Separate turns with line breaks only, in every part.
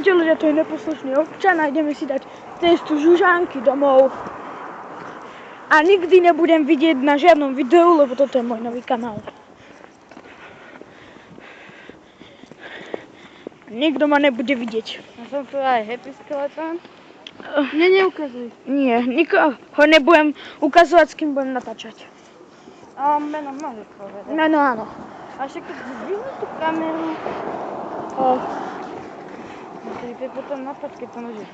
Čaute ľudia, to je neposlušný občan a ideme si dať cestu Žužanky domov. A nikdy nebudem vidieť na žiadnom videu, lebo toto je môj nový kanál. Nikto ma nebude vidieť.
Ja som tu aj Happy Skeleton. Mne neukazuj.
Nie, nikoho nebudem ukazovať, s kým budem natáčať.
A meno môžeš povedať.
Meno áno.
A však keď zdvihnú tú kameru, to je potom napad, keď to môžeš.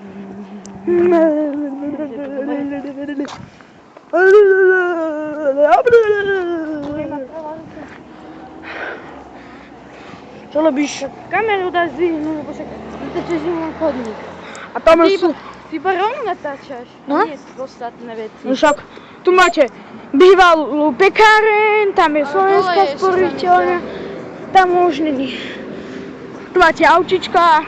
Čo robíš?
Kameru dá zdvihnúť, lebo však natáčaš iný chodník.
A tam sú...
Ty iba rovno natáčaš,
No?
nie ostatné veci.
No však, tu máte bývalú pekáreň, tam je Slovenská sporiteľňa, tam už není. Tu máte autička,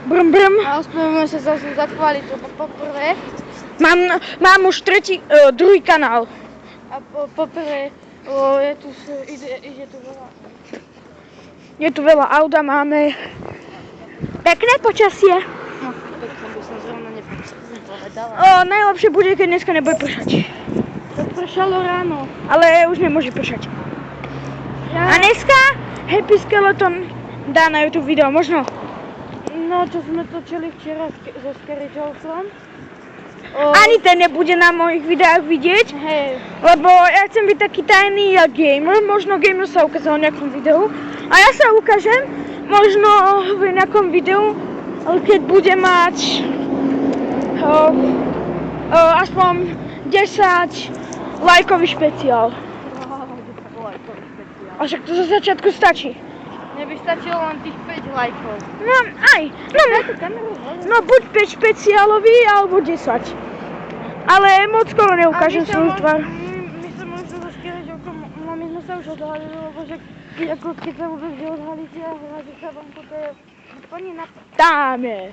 brum brum.
A ospravedlňujem sa zase za kvalitu, poprvé.
Mám už druhý kanál.
A poprvé, ide tu veľa.
Je tu veľa auta, máme pekné počasie.
No, tak by som zrovna nepovedala.
Najlepšie bude, keď dneska nebude pršať.
To pršalo ráno.
Ale už nemôže pršať. A dneska Happy Skeleton dá na YouTube video, možno.
No, čo sme točili včera so Scary Jolsom.
Ani ten nebude na mojich videách vidieť.
Hej.
Lebo ja chcem byť taký tajný gamer, možno gamer sa ukázal v nejakom videu. A ja sa ukážem, možno v nejakom videu, keď bude mať aspoň 10 lajkový špeciál. A však to zo začiatku stačí.
Mne by stačilo len tých 5 lajkov.
No aj, no buď 5 špeciálový, alebo 10. Ale moc skoro neukážem svoju tvár.
My sa možno so Scary Jolsom, my sme sa už odhalili, lebo že keď sa vôbec neodhalíte a hľadí sa vám toto je úplne na...
Tam je.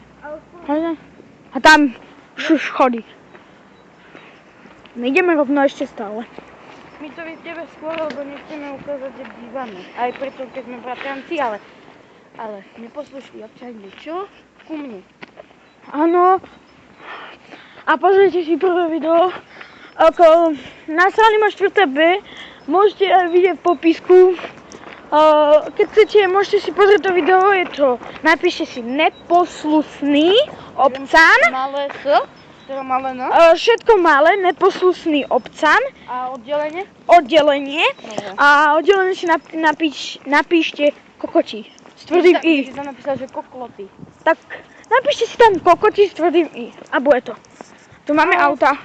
A tam šuš chodí. My ideme rovno ešte stále.
My to vyjdeme skôr, lebo nechceme ukázať, kde bývame. Aj preto, keď sme bratranci, ale neposlušný občan, čo? Ku mne.
Áno. A pozrite si prvé video. Ako na strane má 4B, môžete aj vidieť v popisku. Keď chcete, môžete si pozrieť to video, je to, napíšte si neposlušný obcan.
Malé S, teda malé N.
Všetko malé, neposlušný obcan.
A oddelenie?
Oddelenie.
No.
A oddelenie si napíšte kokoti. S tvrdým I.
Ty si tam napísal, že kokloty.
Tak napíšte si tam kokoti s tvrdým I. A bude to. Tu máme auta.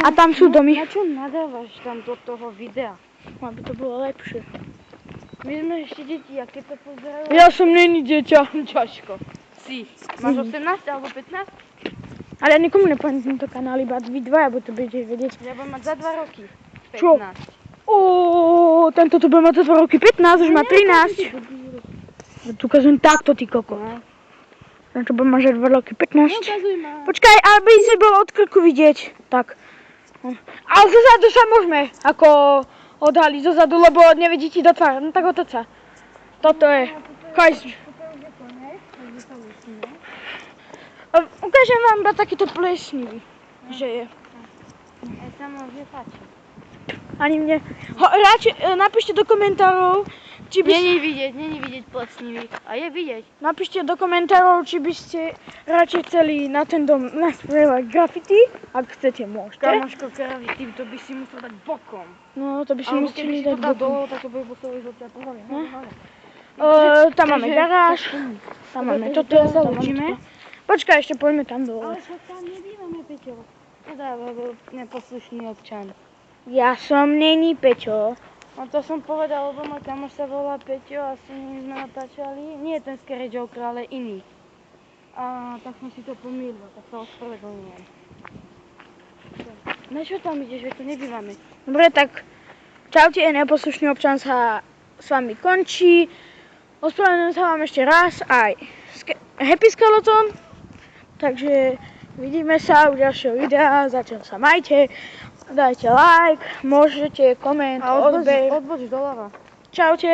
A tam sú domy.
Na čo nadávaš tam do toho videa?
Aby to bolo lepšie.
My sme ešte deti, a keď to pozerajú...
Ja som není dieťa.
Ťažko. Si. Máš 18 alebo 15?
Ale ja nikomu nepoviem tento kanál, iba vy dvaja, to budete vedieť.
Ja budem mať za 2 roky. 15.
Čo? Tento tu bude mať za 2 roky 15, už má 13. Tu ukazujem takto, ty kokot. Tento bude mať za 2 roky 15.
Neukazuj ma.
Počkaj, aby si bolo od krku vidieť. Tak. Ale zozadu sa môžeme ako odhaliť zozadu, lebo nevidíte do tvár. No tak otoč sa. Toto je. Ukážem vám iba takýto plesnivý, že je.
Aj sa mu už nepáči.
Ani mne. Radšej napíšte do komentárov, či by
Není vidieť plesnivý. A je vidieť.
Napíšte do komentárov, či by ste radšej chceli na ten dom nasprejovať graffiti. Ak chcete, môžete.
Kamoško, graffiti, to by si musel dať bokom.
No, to by si museli dať
dať
bokom.
dole, tak to by muselo ísť odtiaľ pohľadne.
Tam máme garáž, tam máme toto, tam máme toto. Počkaj, ešte poďme tam dole.
Ale však tam nebývame, Peťo. Teda, neposlušný občan.
Ja som není Peťo.
No to som povedal, lebo môj kamoš sa volá Peťo a s ním sme natáčali. Nie ten Scary Joker, ale iný. A tak som si to pomýlil, tak sa ospravedlňujem. Na čo tam ideš, veď tu nebývame?
Dobre, tak čaute, neposlušný občan sa s vami končí. Ospravedlňujem sa vám ešte raz aj Happy Skeleton. Takže vidíme sa u ďalšieho videa, zatiaľ sa majte, dajte like, môžete koment, odber.
Odboč doľava.
Čaute.